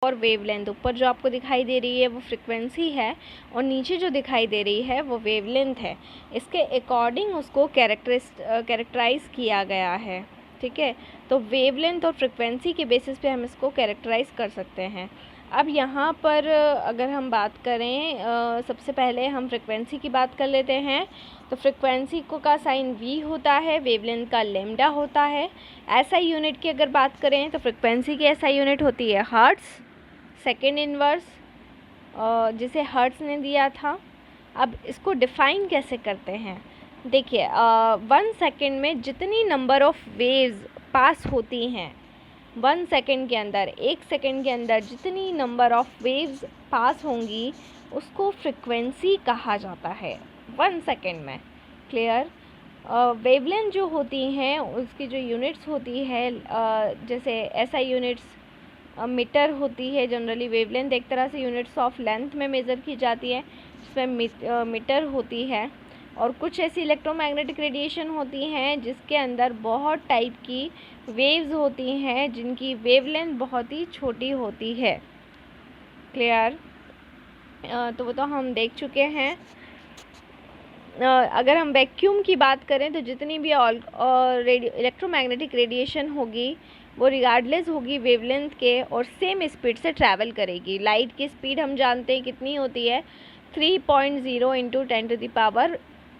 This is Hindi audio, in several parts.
और वेवलेंथ, ऊपर जो आपको दिखाई दे रही है वो फ्रिक्वेंसी है और नीचे जो दिखाई दे रही है वो वेवलेंथ है। इसके अकॉर्डिंग उसको कैरेक्टराइज किया गया है, ठीक है। तो वेवलेंथ और फ्रिक्वेंसी के बेसिस पे हम इसको कैरेक्टराइज कर सकते हैं। अब यहाँ पर अगर हम बात करें, सबसे पहले हम फ्रिक्वेंसी की बात कर लेते हैं। तो फ्रिक्वेंसी को का साइन v होता है, वेवलेंथ का लैम्डा होता है। SI यूनिट की अगर बात करें तो फ्रिक्वेंसी की SI यूनिट होती है हर्ट्ज़, सेकेंड इन्वर्स, जिसे हर्ट्ज़ ने दिया था। अब इसको डिफ़ाइन कैसे करते हैं, देखिए 1 सेकेंड में जितनी नंबर ऑफ वेव्स पास होती हैं 1 सेकेंड के अंदर, 1 सेकेंड के अंदर जितनी नंबर ऑफ वेव्स पास होंगी उसको फ्रिक्वेंसी कहा जाता है 1 सेकेंड में। क्लियर। वेवलेंथ जो होती हैं उसकी जो यूनिट्स होती है, जैसे SI यूनिट्स मीटर होती है। जनरली वेवलेंथ एक तरह से यूनिट्स ऑफ लेंथ में मेज़र की जाती है, जिसमें मीटर होती है। और कुछ ऐसी इलेक्ट्रोमैग्नेटिक रेडिएशन होती हैं जिसके अंदर बहुत टाइप की वेव्स होती हैं जिनकी वेवलेंथ बहुत ही छोटी होती है। क्लियर। तो वो तो हम देख चुके हैं। अगर हम वैक्यूम की बात करें तो जितनी भी इलेक्ट्रोमैग्नेटिक रेडिएशन होगी वो रिगार्डलेस होगी वेवलेंथ के और सेम स्पीड से ट्रैवल करेगी। लाइट की स्पीड हम जानते हैं कितनी होती है, 3.0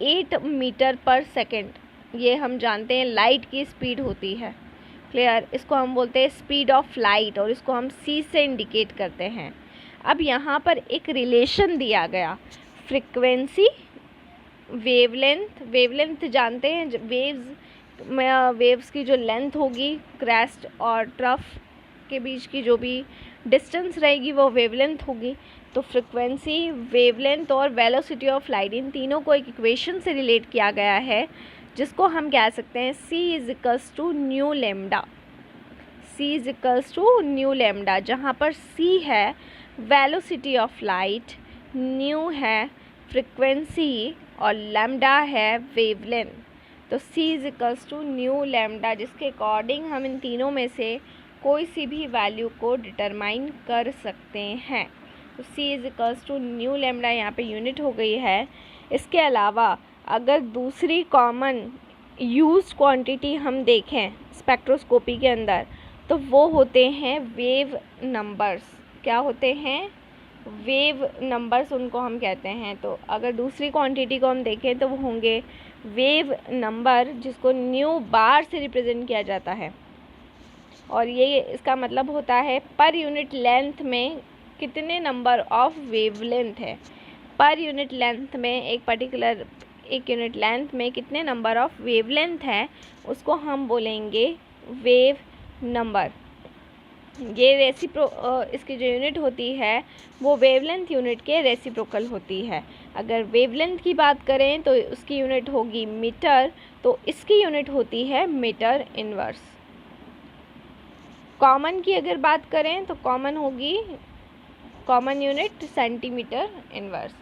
× 10⁸ मीटर पर सेकेंड, ये हम जानते हैं लाइट की स्पीड होती है। क्लियर। इसको हम बोलते हैं स्पीड ऑफ लाइट और इसको हम c से इंडिकेट करते हैं। अब यहाँ पर एक रिलेशन दिया गया, फ्रिक्वेंसी वेवलेंथ जानते हैं, वेव्स की जो लेंथ होगी क्रेस्ट और ट्रफ के बीच की जो भी डिस्टेंस रहेगी वो वेवलेंथ होगी। तो फ्रिक्वेंसी, वेवलेंथ और वेलोसिटी ऑफ लाइट, इन तीनों को एक इक्वेशन से रिलेट किया गया है जिसको हम कह सकते हैं c = new lambda. c = new lambda, जहाँ पर c है वेलोसिटी ऑफ लाइट, न्यू है फ्रिक्वेंसी और लैम्डा है वेवलेंथ। तो c = न्यू लैम्डा, जिसके अकॉर्डिंग हम इन तीनों में से कोई सी भी वैल्यू को डिटरमाइन कर सकते हैं। तो c = न्यू लैम्डा यहाँ पे यूनिट हो गई है। इसके अलावा अगर दूसरी कॉमन यूज्ड क्वांटिटी हम देखें स्पेक्ट्रोस्कोपी के अंदर तो वो होते हैं वेव नंबर्स। क्या होते हैं? वेव नंबर्स उनको हम कहते हैं। तो अगर दूसरी क्वांटिटी को हम देखें तो वो होंगे वेव नंबर, जिसको न्यू बार से रिप्रेजेंट किया जाता है। और ये इसका मतलब होता है पर यूनिट लेंथ में कितने नंबर ऑफ वेवलेंथ है। पर यूनिट लेंथ में एक यूनिट लेंथ में कितने नंबर ऑफ वेवलेंथ है उसको हम बोलेंगे वेव नंबर। ये इसकी जो यूनिट होती है वो वेवलेंथ यूनिट के रेसिप्रोकल होती है। अगर वेवलेंथ की बात करें तो उसकी यूनिट होगी मीटर, तो इसकी यूनिट होती है मीटर इनवर्स। कॉमन की अगर बात करें तो कॉमन यूनिट सेंटीमीटर इनवर्स।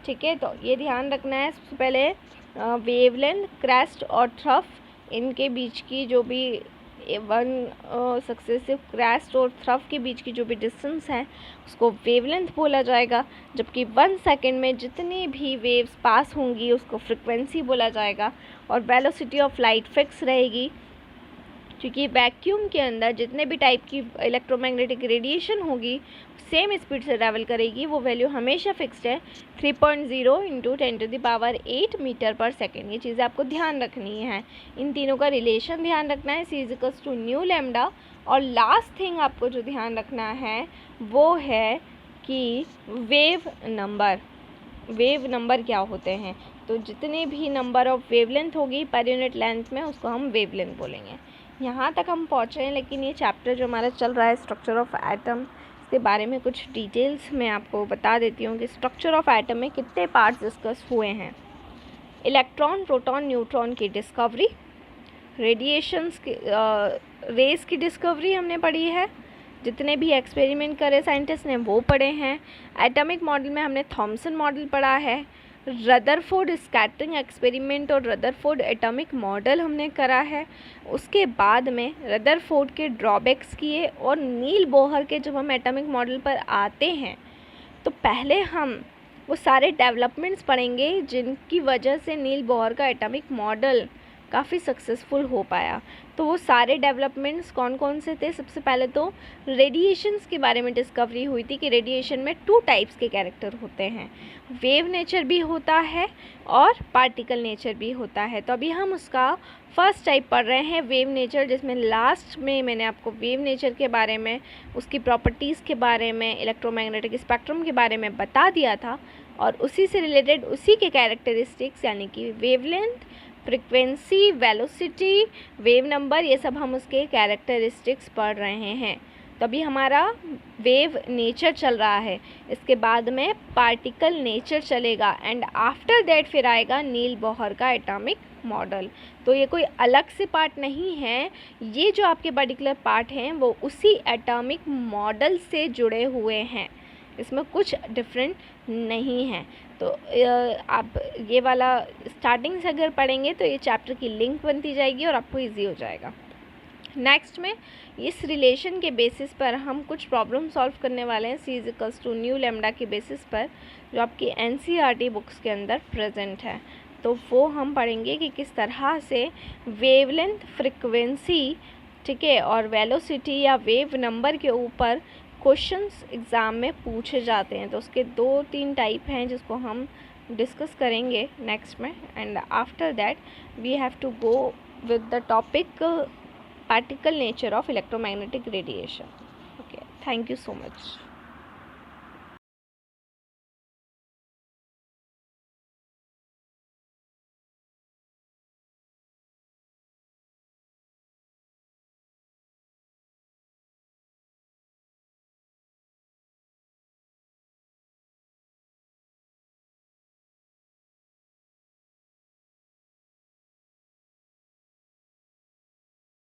ठीक है, तो ये ध्यान रखना है। सबसे पहले वेवलेंथ, क्रेस्ट और ट्रफ, इनके बीच की जो भी सक्सेसिव क्रेस्ट और थ्रफ के बीच की जो भी डिस्टेंस है उसको वेवलेंथ बोला जाएगा। जबकि 1 सेकेंड में जितनी भी वेव्स पास होंगी उसको फ्रिक्वेंसी बोला जाएगा। और वेलोसिटी ऑफ लाइट फिक्स रहेगी, क्योंकि वैक्यूम के अंदर जितने भी टाइप की इलेक्ट्रोमैग्नेटिक रेडिएशन होगी सेम स्पीड से ट्रैवल करेगी, वो वैल्यू हमेशा फिक्स्ड है 3.0 × 10⁸ मीटर पर सेकेंड। ये चीज़ें आपको ध्यान रखनी है। इन तीनों का रिलेशन ध्यान रखना है, c = न्यू लैम्डा। और लास्ट थिंग आपको जो ध्यान रखना है वो है कि वेव नंबर क्या होते हैं। तो जितने भी नंबर ऑफ वेवलेंथ होगी पर यूनिट लेंथ में उसको हम वेवलेंथ बोलेंगे। यहाँ तक हम पहुँचे हैं, लेकिन ये चैप्टर जो हमारा चल रहा है स्ट्रक्चर ऑफ एटम, इसके बारे में कुछ डिटेल्स मैं आपको बता देती हूँ कि स्ट्रक्चर ऑफ एटम में कितने पार्ट्स डिस्कस हुए हैं। इलेक्ट्रॉन, प्रोटॉन, न्यूट्रॉन की डिस्कवरी, रेडिएशंस की रेस की डिस्कवरी हमने पढ़ी है, जितने भी एक्सपेरिमेंट करे साइंटिस्ट ने वो पढ़े हैं। एटॉमिक मॉडल में हमने थॉमसन मॉडल पढ़ा है। रदरफोर्ड स्कैटरिंग एक्सपेरिमेंट और रदरफोर्ड एटॉमिक मॉडल हमने करा है। उसके बाद में रदरफोर्ड के ड्रॉबैक्स किए, और नील बोहर के जब हम एटॉमिक मॉडल पर आते हैं तो पहले हम वो सारे डेवलपमेंट्स पढ़ेंगे जिनकी वजह से नील बोहर का एटॉमिक मॉडल काफ़ी सक्सेसफुल हो पाया। तो वो सारे डेवलपमेंट्स कौन कौन से थे? सबसे पहले तो रेडिएशंस के बारे में डिस्कवरी हुई थी कि रेडिएशन में 2 टाइप्स के कैरेक्टर होते हैं, वेव नेचर भी होता है और पार्टिकल नेचर भी होता है। तो अभी हम उसका फर्स्ट टाइप पढ़ रहे हैं, वेव नेचर, जिसमें लास्ट में मैंने आपको वेव नेचर के बारे में, उसकी प्रॉपर्टीज़ के बारे में, इलेक्ट्रोमैग्नेटिक स्पेक्ट्रम के बारे में बता दिया था, और उसी से रिलेटेड उसी के कैरेक्टरिस्टिक्स यानी कि wavelength, frequency, velocity, wave number, ये सब हम उसके कैरेक्टरिस्टिक्स पढ़ रहे हैं। तो अभी हमारा वेव नेचर चल रहा है, इसके बाद में पार्टिकल नेचर चलेगा, एंड आफ्टर दैट फिर आएगा नील बोहर का एटॉमिक मॉडल। तो ये कोई अलग से पार्ट नहीं है, ये जो आपके पर्टिकुलर पार्ट हैं वो उसी एटॉमिक मॉडल से जुड़े हुए हैं, इसमें कुछ डिफरेंट नहीं है। तो आप ये वाला स्टार्टिंग से अगर पढ़ेंगे तो ये चैप्टर की लिंक बनती जाएगी और आपको इजी हो जाएगा। नेक्स्ट में इस रिलेशन के बेसिस पर हम कुछ प्रॉब्लम सॉल्व करने वाले हैं, C is equals to nu lambda के बेसिस पर, जो आपकी एनसीईआरटी बुक्स के अंदर प्रेजेंट है। तो वो हम पढ़ेंगे कि किस तरह से वेवलेंथ, फ्रिक्वेंसी, ठीक है, और वेलोसिटी या वेव नंबर के ऊपर क्वेश्चंस एग्ज़ाम में पूछे जाते हैं। तो उसके 2-3 टाइप हैं जिसको हम डिस्कस करेंगे नेक्स्ट में, and after that we have to go with the topic particle nature of electromagnetic radiation. Okay, thank you so much.